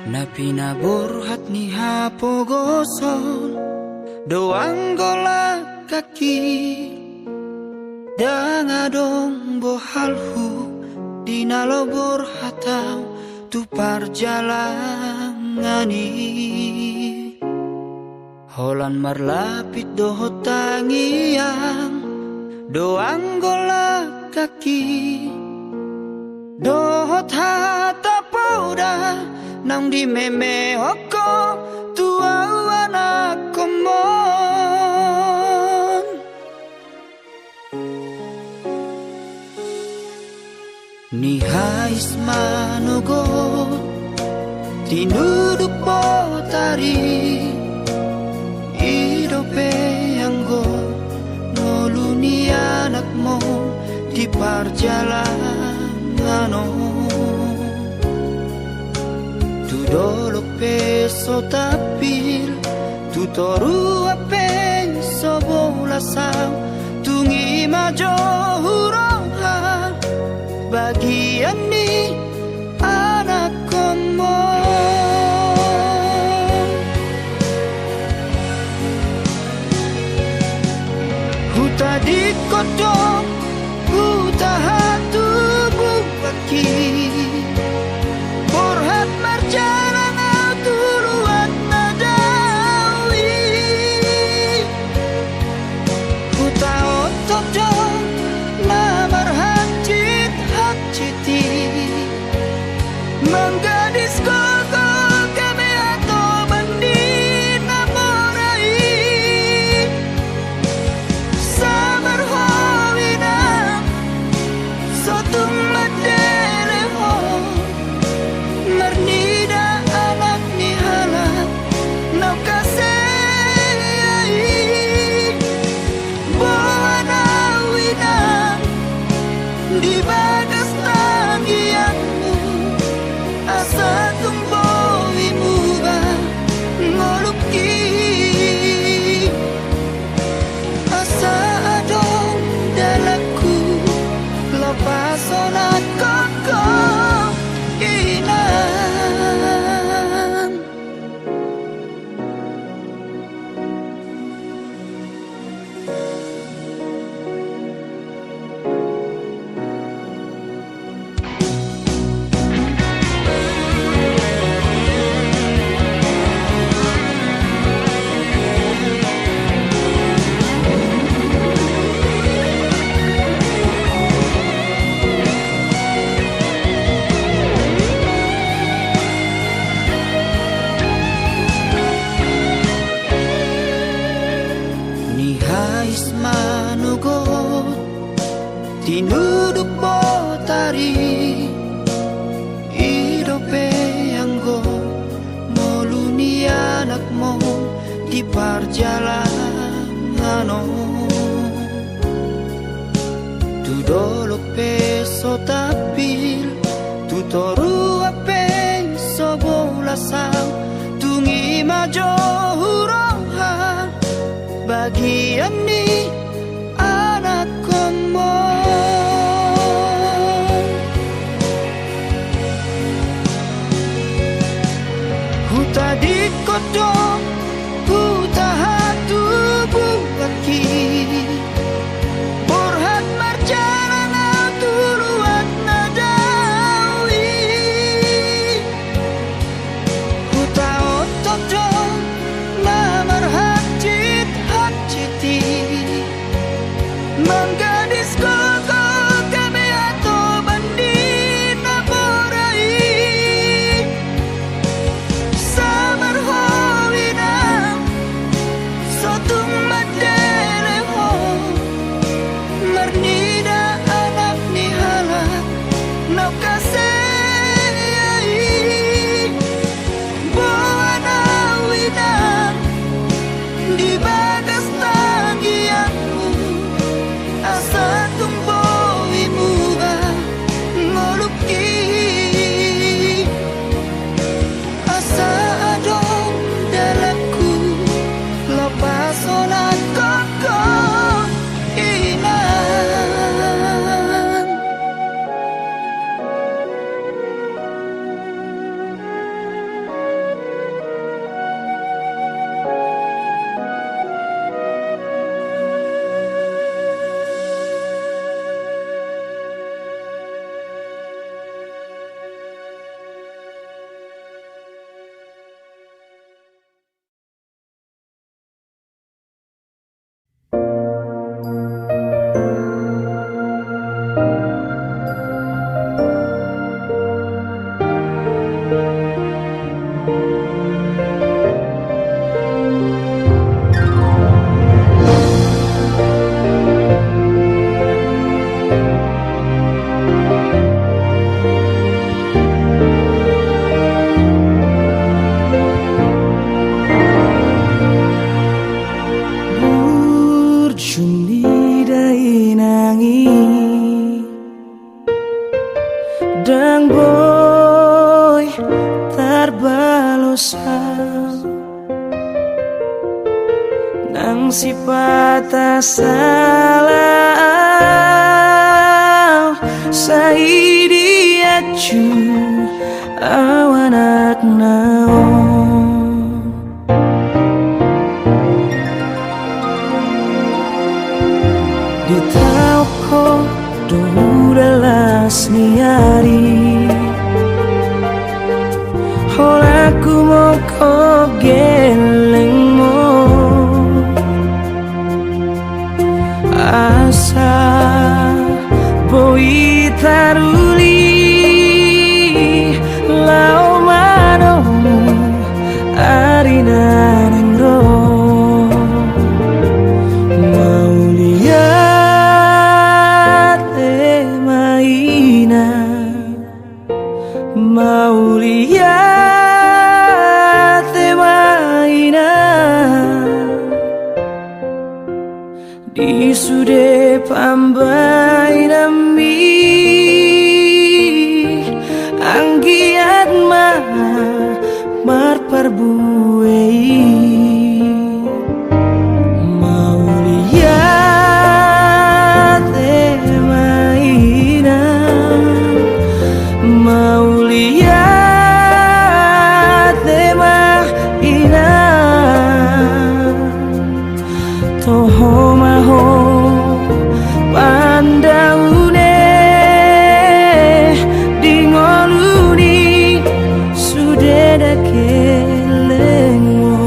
Na pinaburhat ni hapogoson doang gola kaki dangadong bohalhu dinalobor hatau tu parjalangani holan marlapit doho tangiang doang gola kaki dohot hata pauda nang di meme hoko tua anak komon ni hais manogo tinuduk potari idope anggo noluni anakmu di parjalangano dolok peso tapil tu toru penso bolasau tungi majo huroha bagian ni anak komo huta di kodong huta hatu bubaki borhat marjalan tuluan nadawi huta otot dong namar hajit hajiti menggadis koko kami atau bendi namorai sabar hawina sotung madeleho mernida anak ni halak nau kasei bawana wina di bagas tangianmu asa tumbowi muba ngoluki asa adong dalaku lepasonan koko inang ni hais manugot tinuduk potari idope anggo moluni anakmu di parjalangano tu dolok peso tapil tu toru penso bolasau tungi majo huroha bagian ni anak komo huta di kodong huta hatu bubaki borhat marjalan tu balosa nang sifat salah saidi acu awanak naon di tauko douralas niari holaku moko gelengmo asa boi taruli lau manomu arina nengro mau lihat maina mau lihat maina di sude pambai nami anggiat ma marparbuei mau lihat maina mau lihat maina toho maho pandaune dingoluni sudeda kelengmo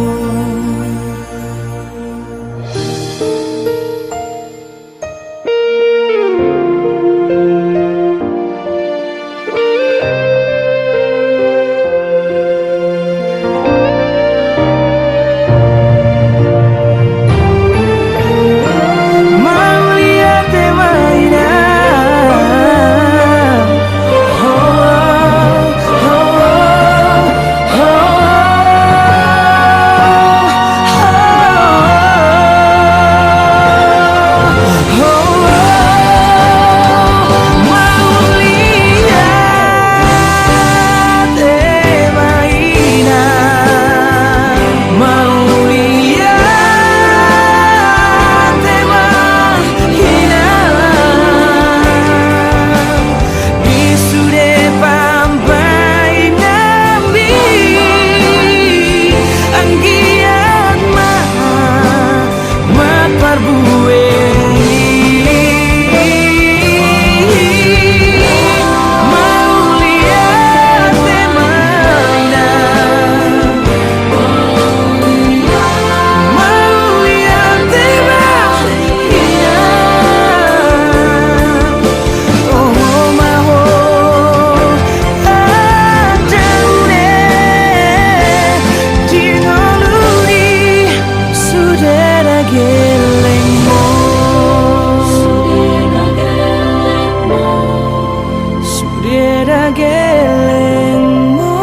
gelengmo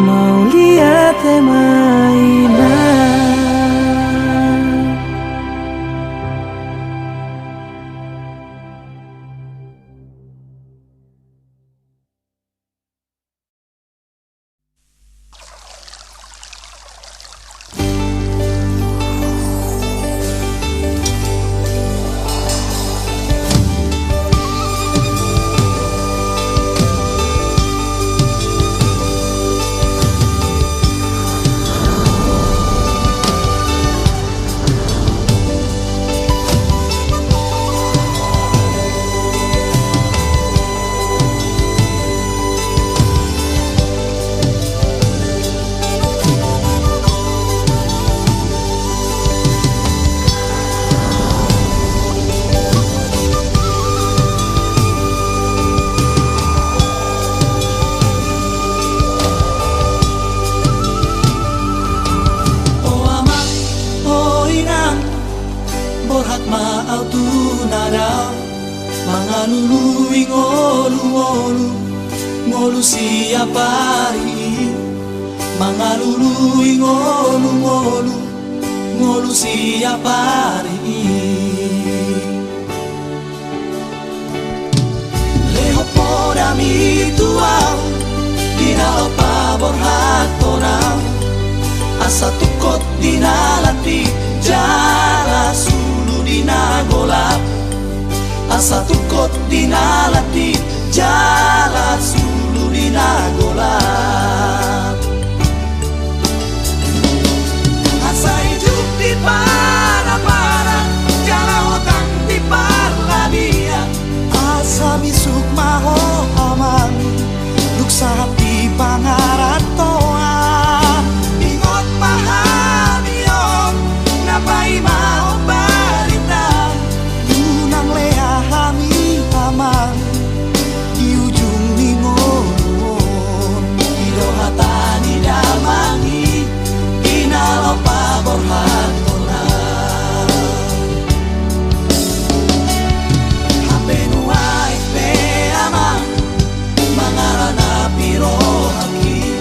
mau lihat mainan Mangalului ngolu ngolu siapa ri Mangalului ngolu ngolu siapa ri Leho podami asa tukot dinalati jala sulu dinagolap, asa tukot dinalati jala sulu dinagolap. Asa hidup di para-para jala hotang di parladia, asa bisuk maho aman duksa hati pangarat toa. Ingot mahamiom napai mau balita dunang lea hami aman di ujung ningon ido hatani damangi inalo paborhan tola. Hapenua ipe amang mangarana piro haki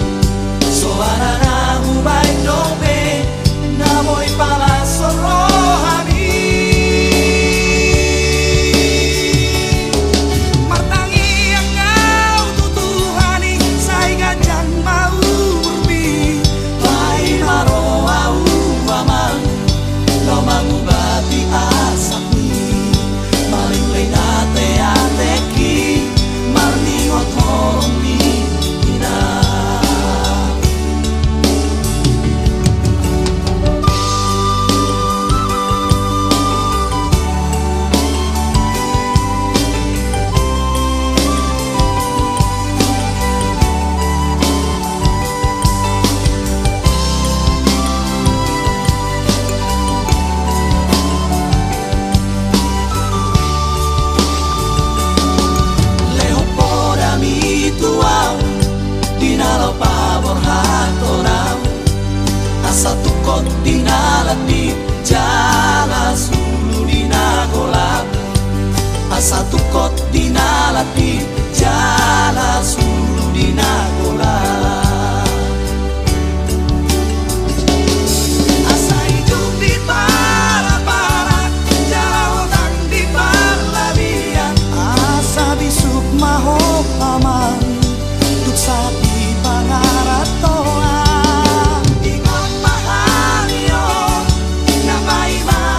soarana ubay dobe namoy pala sorohani. Martangi ang kau tutuhani say gajang mau urbi pay maroa uamang kau mangubati asakni malinglay nate ateki marningot horong ni ina. Leo poda mi tuau dinalaw pabor hatorau, asa tukot dinalati jala sulu dinagolap, asa tukot dinalati jala sulu dinagolap. Asa hidup di para-para jala hotang di parlabian, asa bisuk maho aman duksa di pangarat toa. Ingot mahamiom napai mau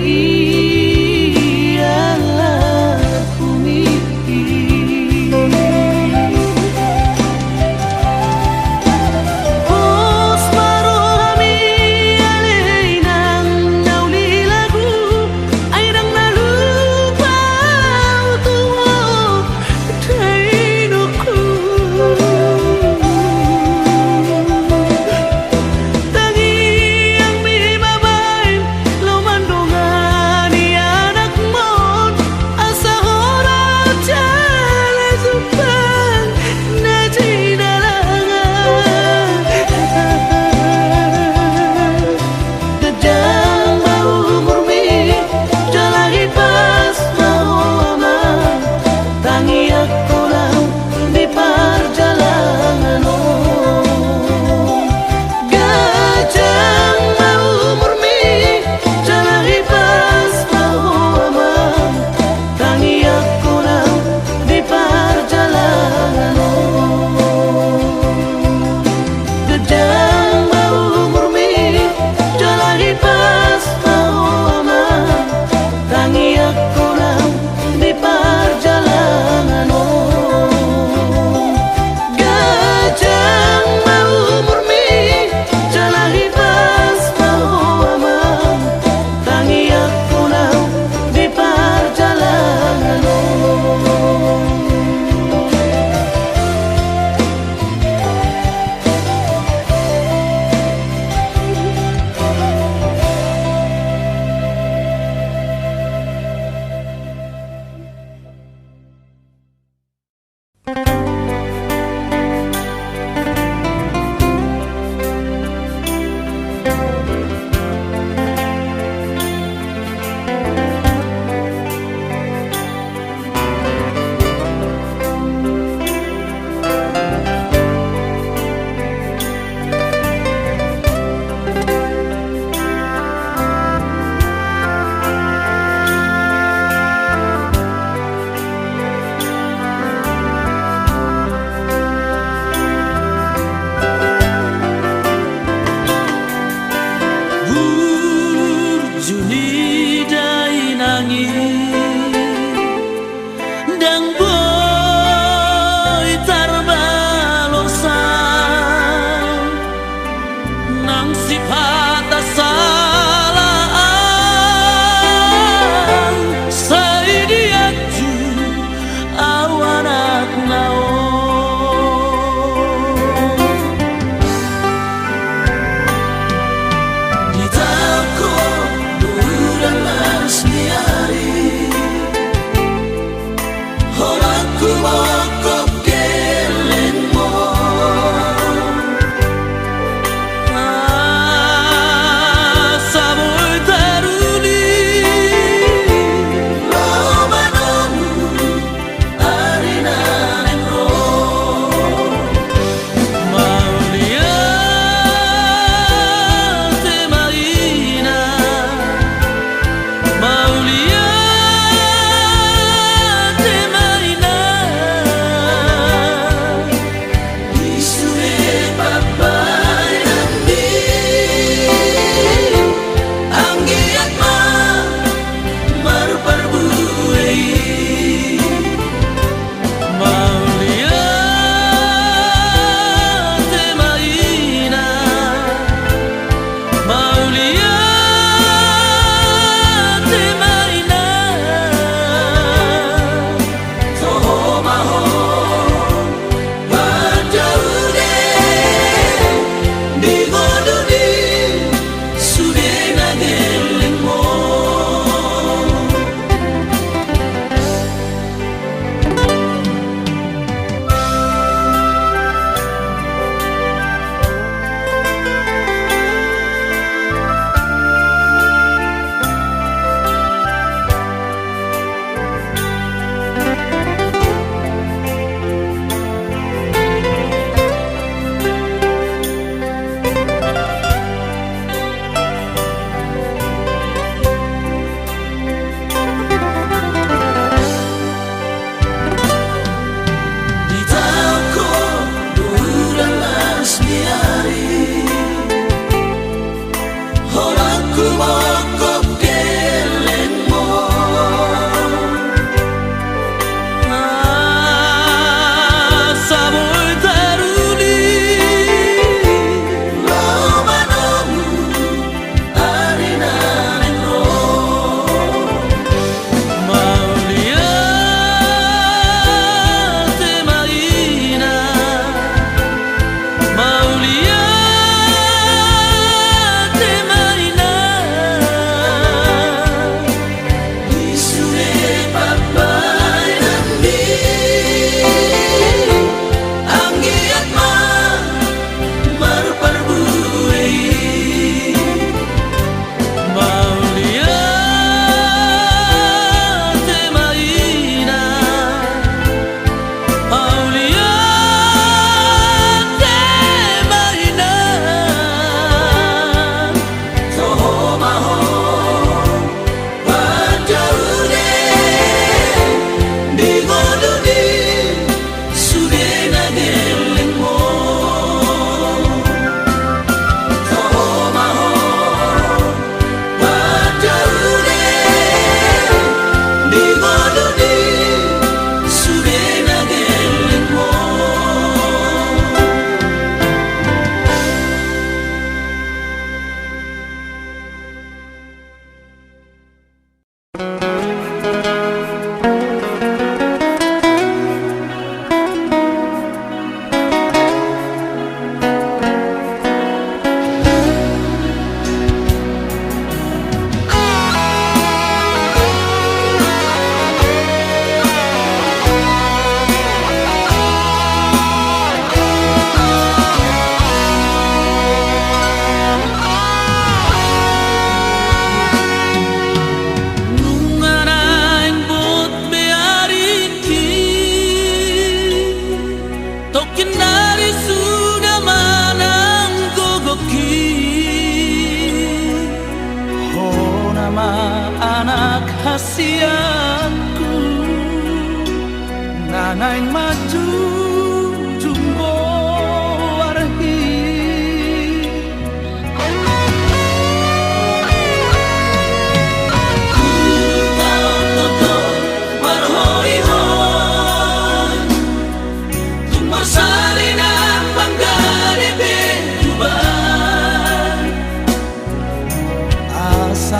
ialah mimpi. Di dalamku, dulu dan manis di hari bersama anak hasiatku. Nanai maju jumbo warhi.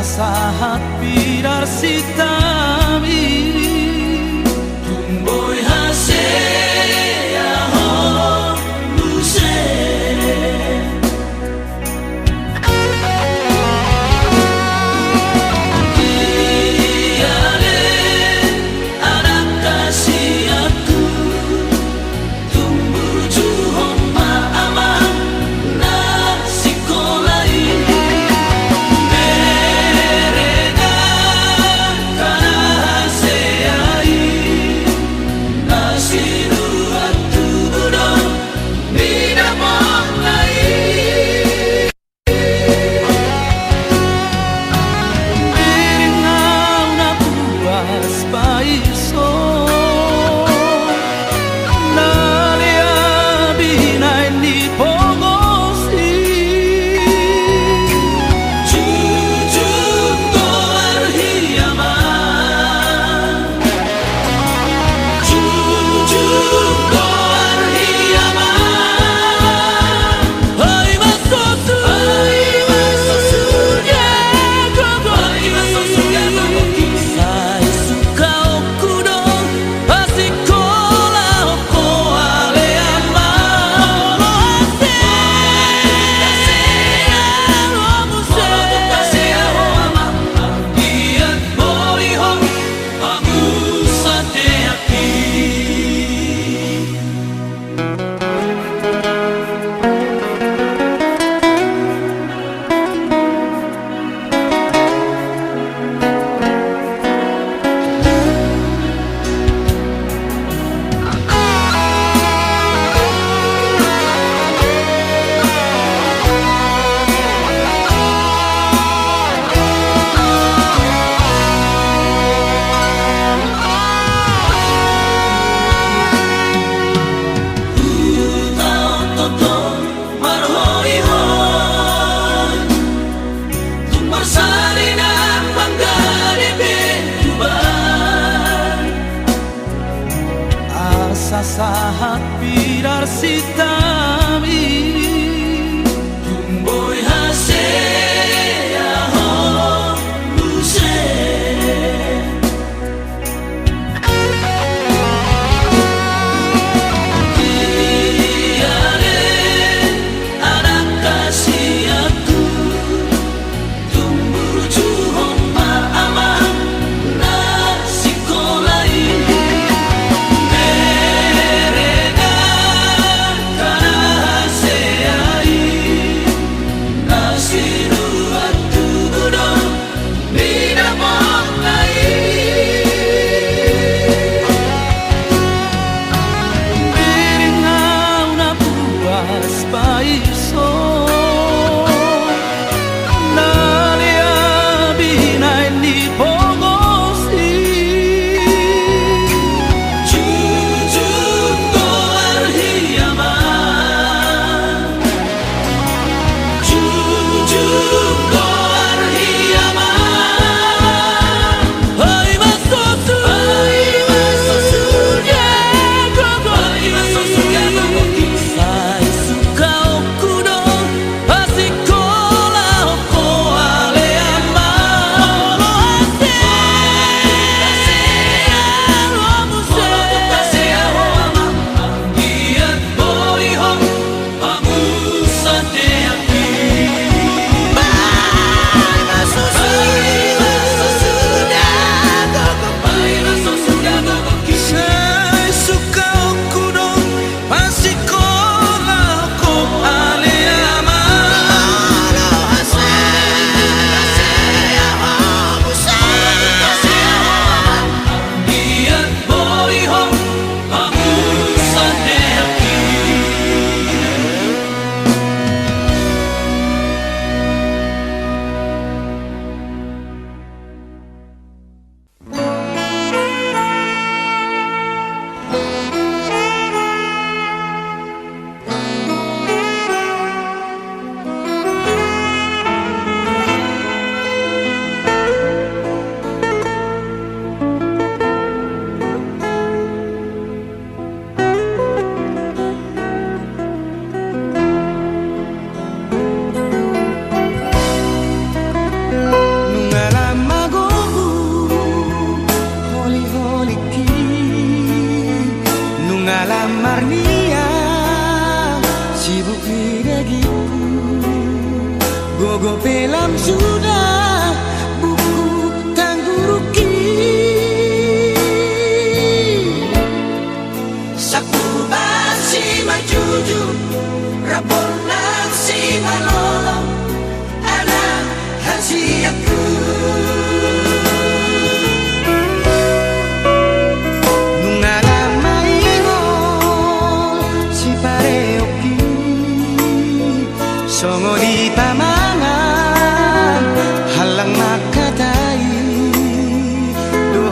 Sahat pirar sitami tumboy haseya ho luse Iyale anak kasih aku tumbuh juhon ma'amang na sikolai sahat pirar sitami tumboy haseya ho luse Iyale anak kasih aku tumbuh juhon ma'amang na sikolai Mereka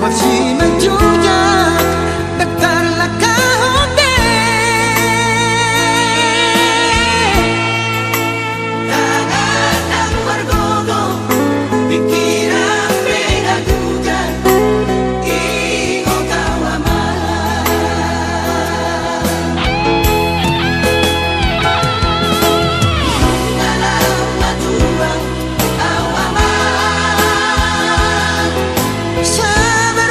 masih mencuja Bentarlah kau Tangan aku bergogo, pikiran mengagukan, ingat kau aman. Dalam aturan kau aman, Sabar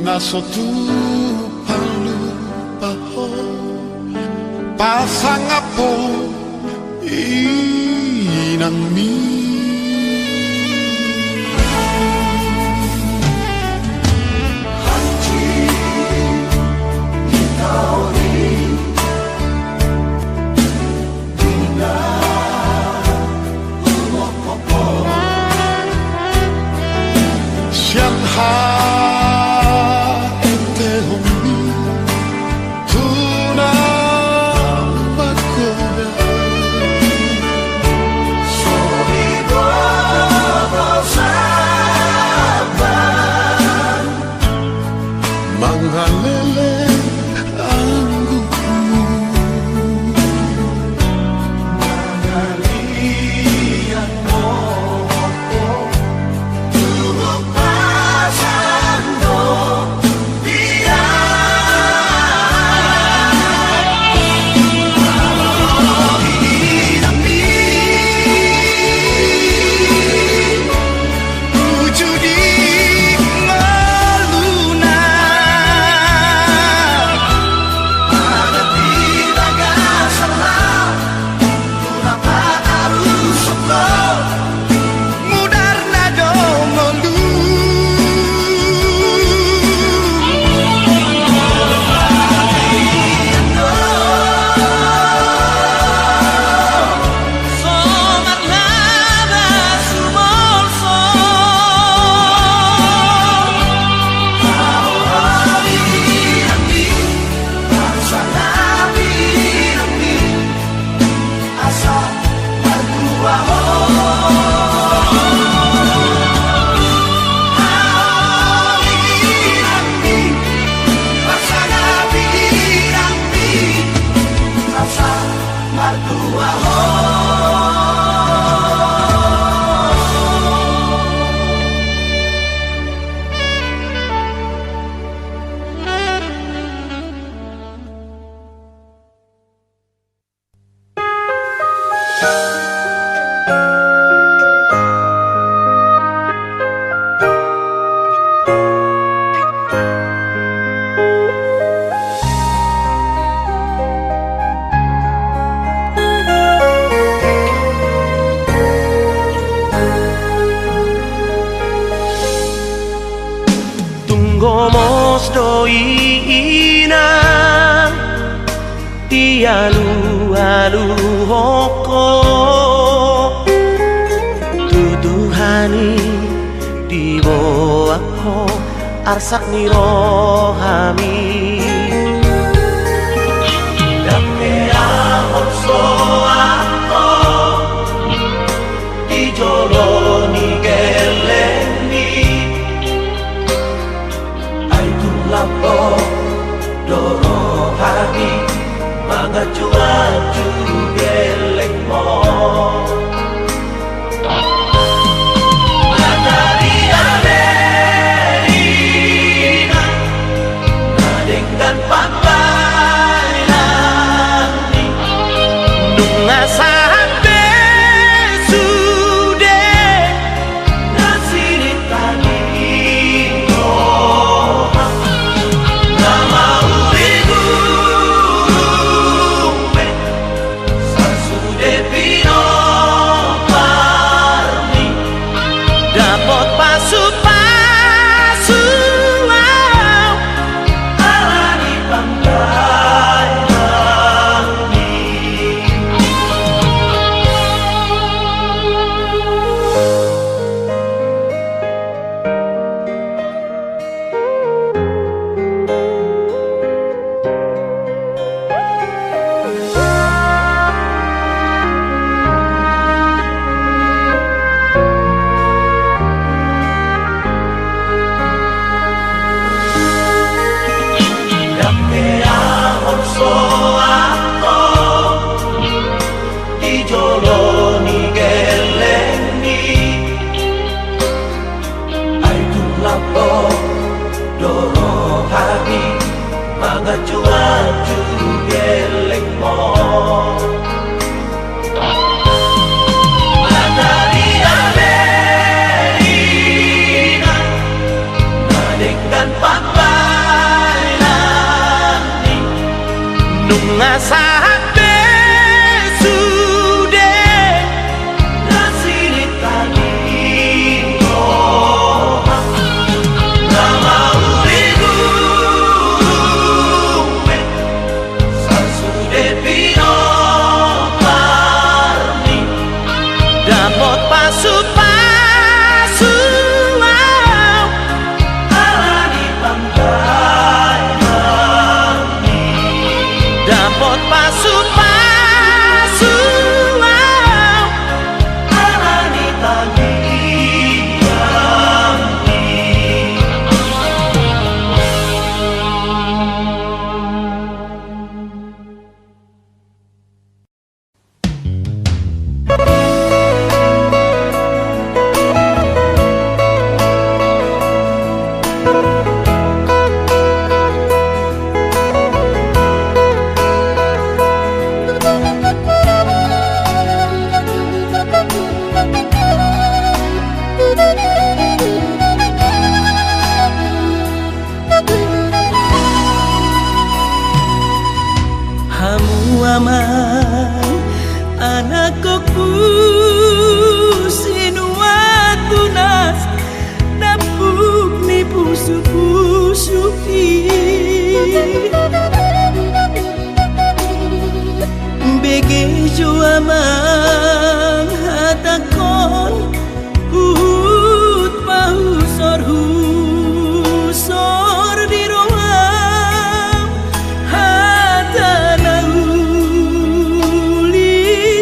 Nasotu palupaho pasangapo inami alu-alu hoko tuduhani di bawah arsak nirohami dapke ahok soako di joloni geleni aitu lapo dorohani mangaju-aju nunga sampe sude nasiri tani roha nama urigu me sasude pino parmi dapot pasu-pasu alani pangkai rami Dake ahon soako di joloni geleni ai tu lapo doro hadi maga cuaju geleng mo Matahari Amerina nadengkan pantai nani nunga sampe sude nasiri tani roha nama urigu me sasude pino parmi dapot pasu-pasu alani pangkai rami dapot pasu-pasu alani tani rami hamu aman anakku sinua tunas napuk ni pusu-pusuki begitu amang hatakon hut pahusor husor di roham hata nauli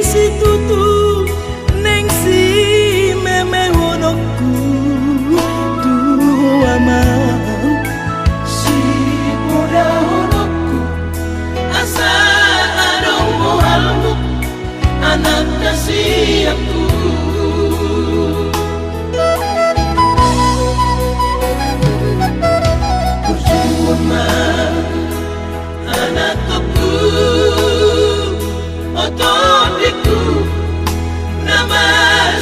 si tutu neng si memehonokku dua mang si muda honokku asa adong mohalmu anak nasiapku bersyukur mah anakku otodiku nama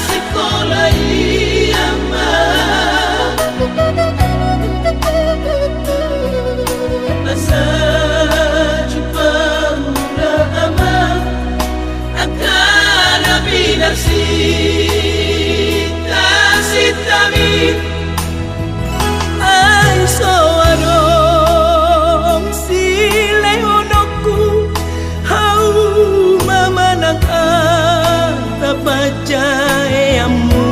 sekolah ama asa jumpa muda ama akan binar sitami ay soarong sile honokku hau mamanang tapajayamu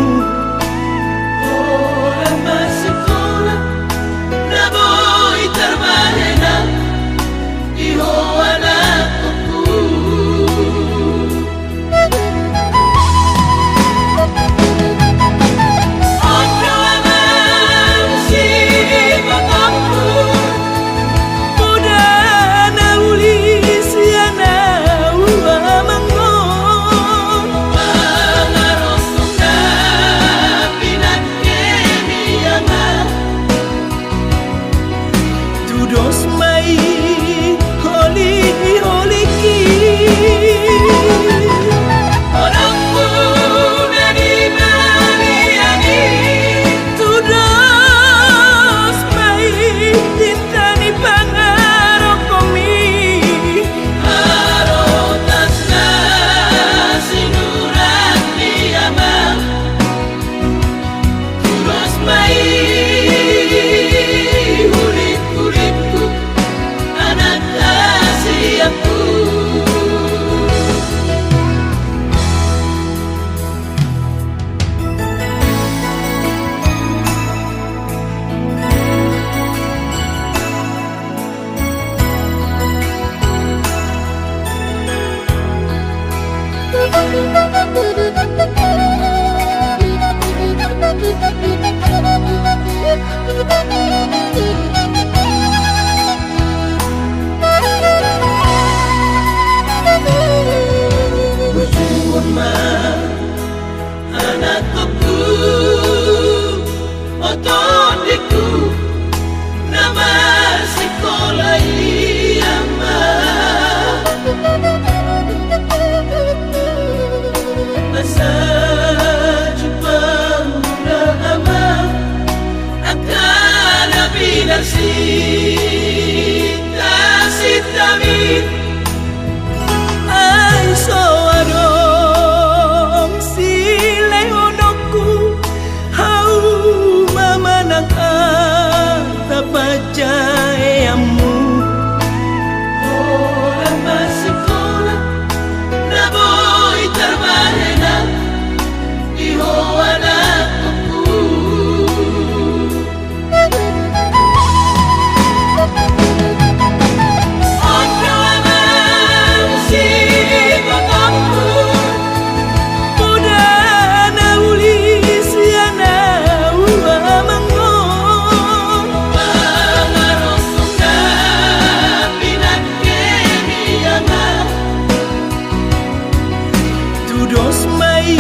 Tudos mai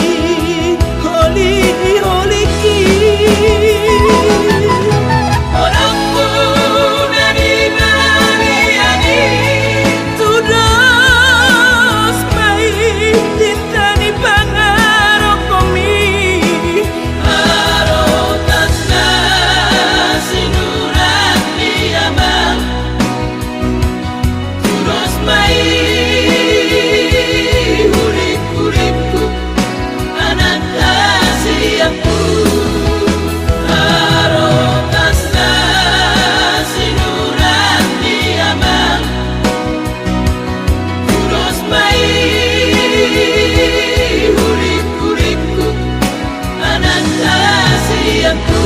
holi holi ki Orangku dari Mariani Tudos mai tintani pangarokomi Arotasna sinuran diaman Terus mai urip-uripku anak kasihku Arotasna sinuran diaman Terus mai urip-uripku anak kasihku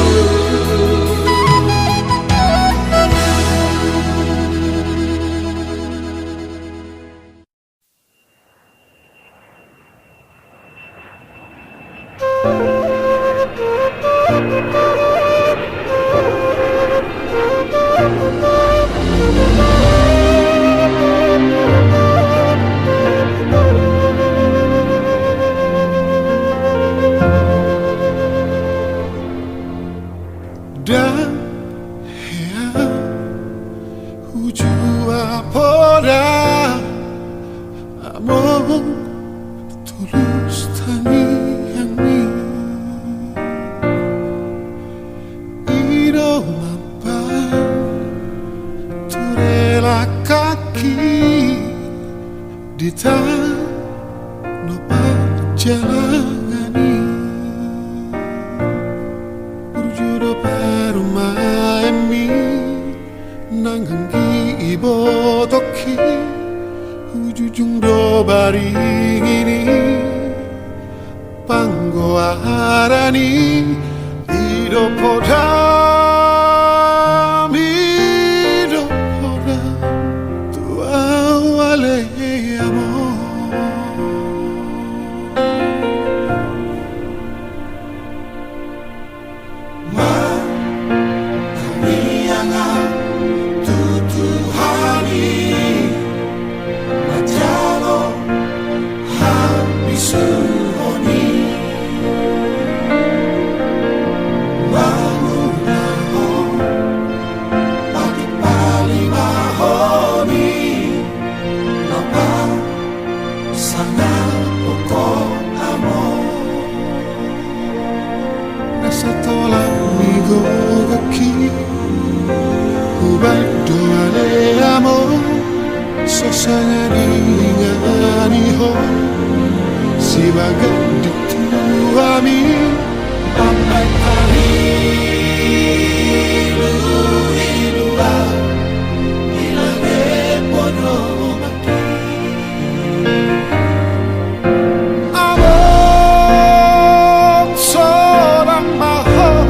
Dan ya hujua poda among tulus tangi yang ni iro mampan turela kaki di tanah jalangani Urjuro parumaemi nanghangi ibo toki Ujujung do baringini panggo arani ido podam tua wale amor Si bagai dituami Amai hari Luhilua Ilage pono maki Among seorang mahal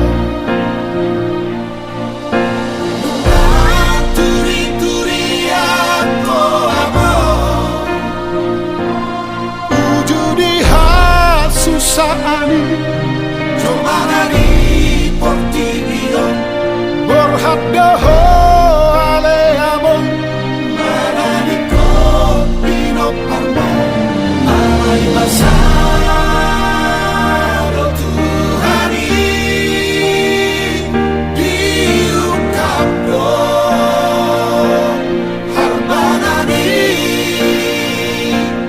Turi-turi aku amor Susani Jomanani Portinio Borhaddoho Ale amon Manani ko Pino Parmo Alay Basaro Tuhani Diukapdo Harmanani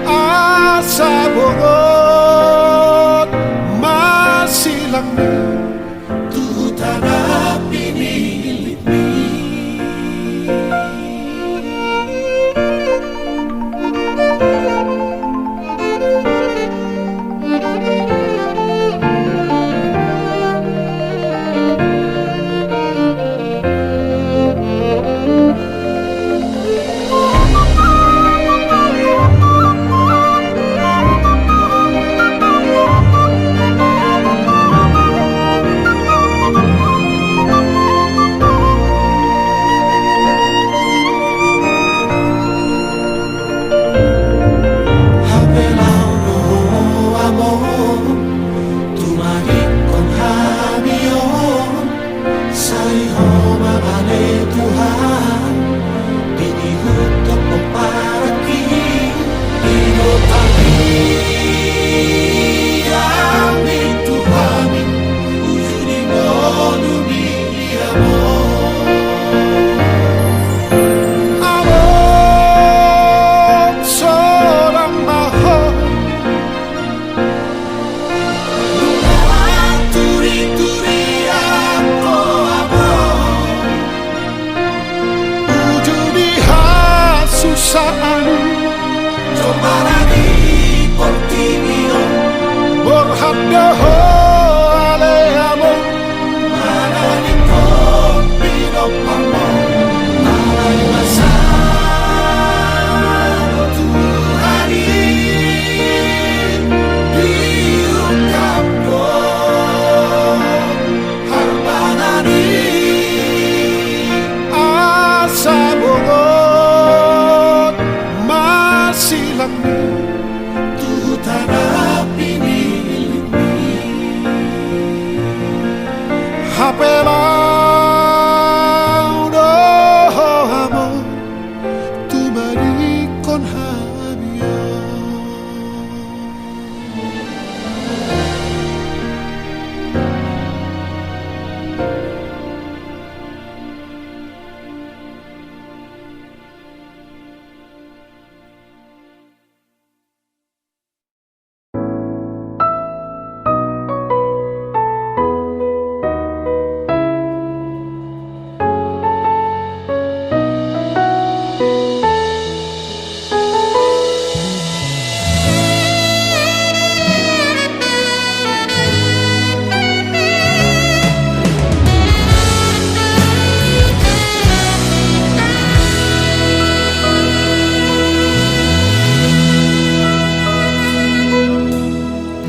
Asabongo Tuh tanah pinilit ni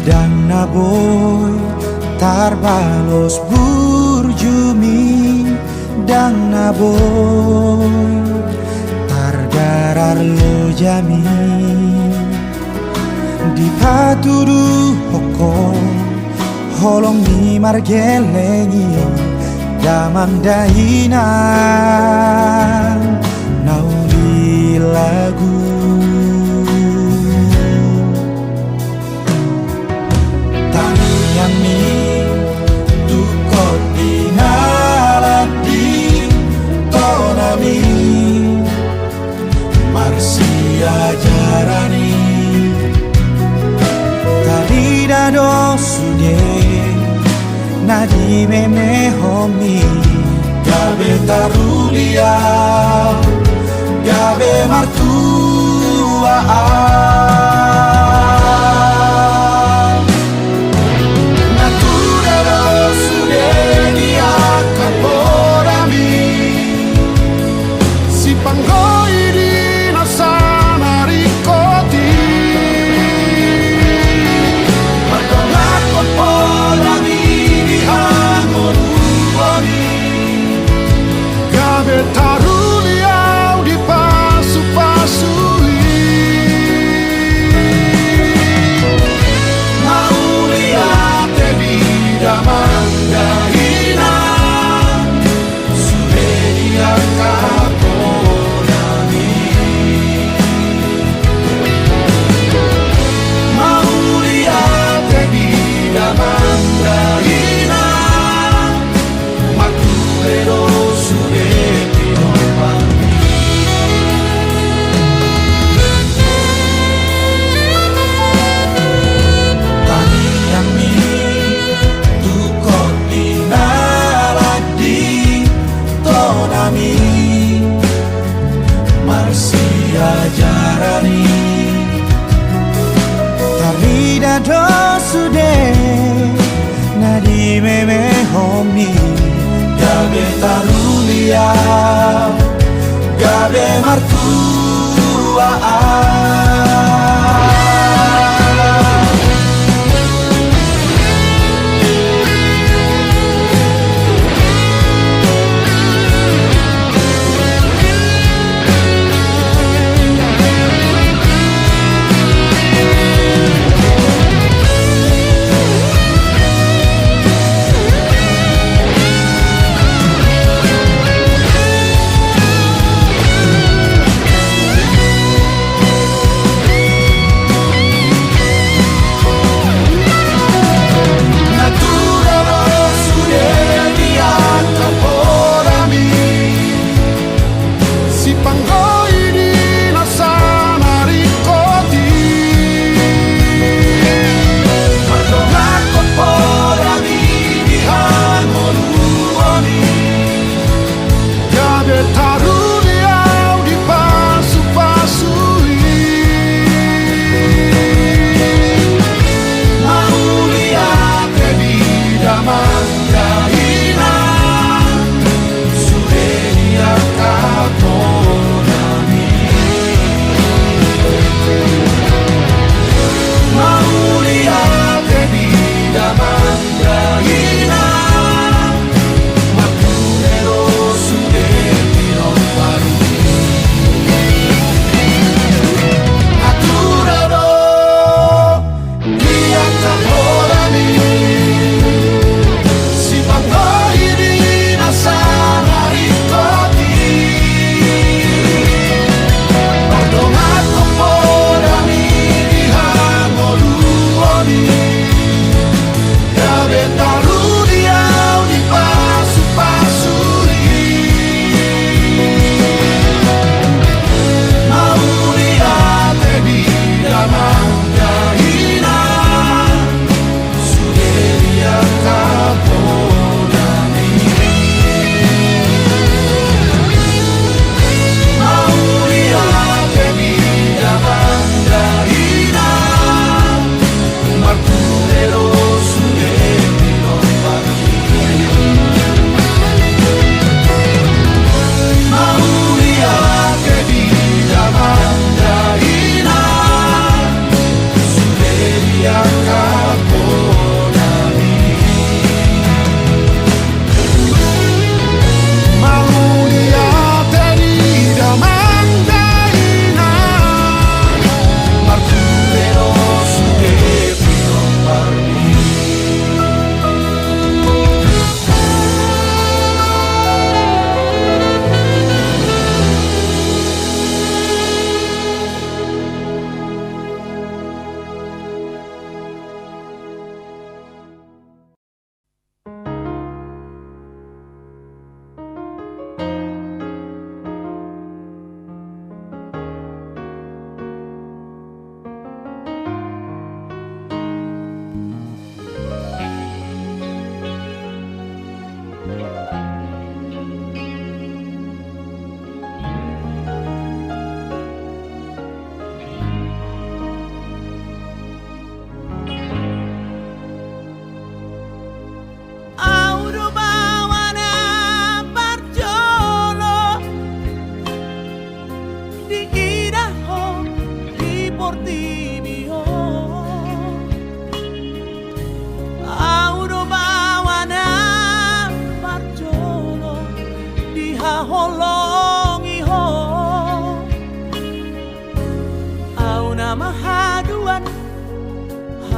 Dan naboy tarbalos burjumi dan naboy targarar lo jami di patudu hoko holong ni margelengi damandainan nauli lagu taniami tukot dinaladi tonami marsia jarani talida dosude nadi meme homi gabe tarulia gabe martua natura dosude dia kaporami si panggoi di nasana ricoti Magkakot po lamini ang uruwani gabe taruliau di pasu-pasui Mauliate vida mandahina Suredia kaponami Mauliate vida mandahina Makulero suretino pami Taniami tukot dinaladi tonami marsia jarani talida dosude nadi meme homi gabe tarulia gabe martua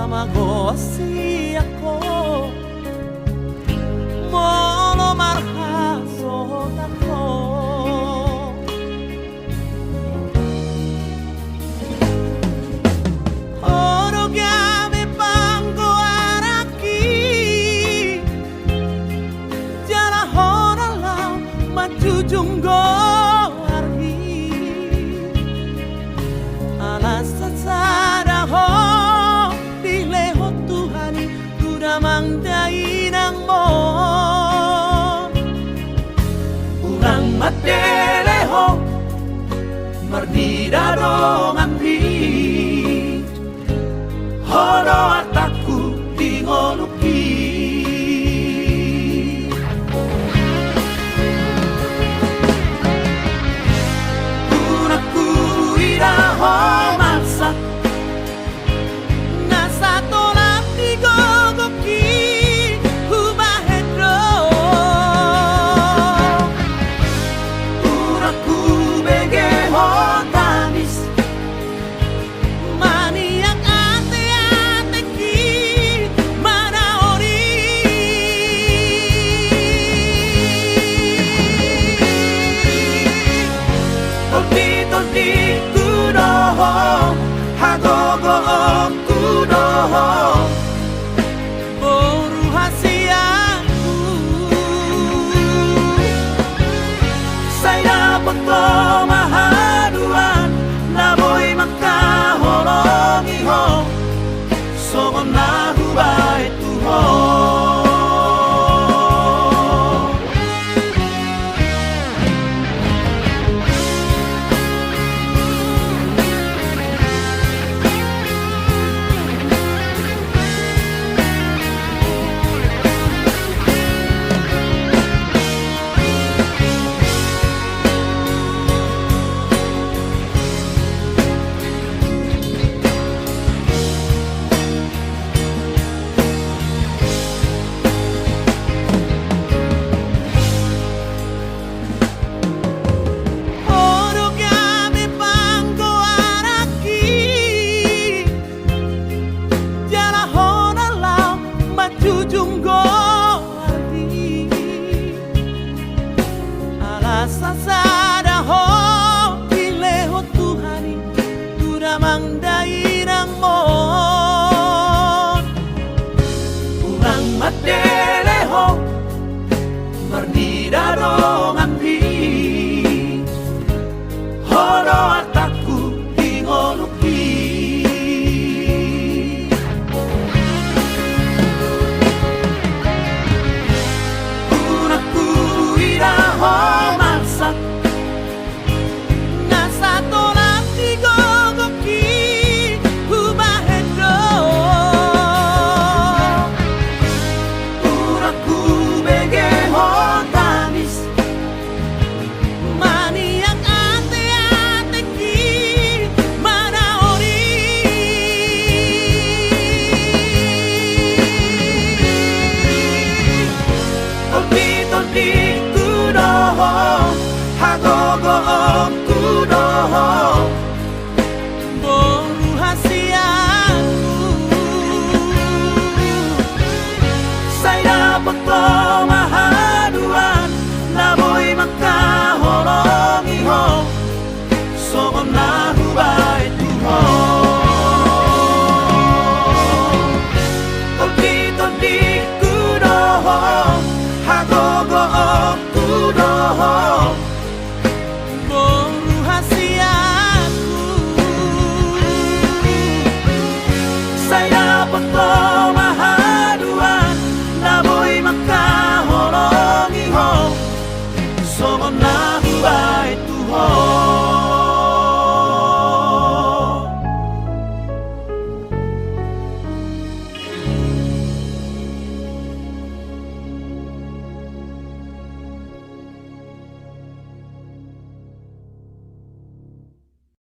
Tamagotchi ako Molo marhaso ako Orogame pango araki Jala horalau majujunggo arhi Alasa sadaho Dileho Tuhani Kudamang dainang mo Urang mateleho Mardida dong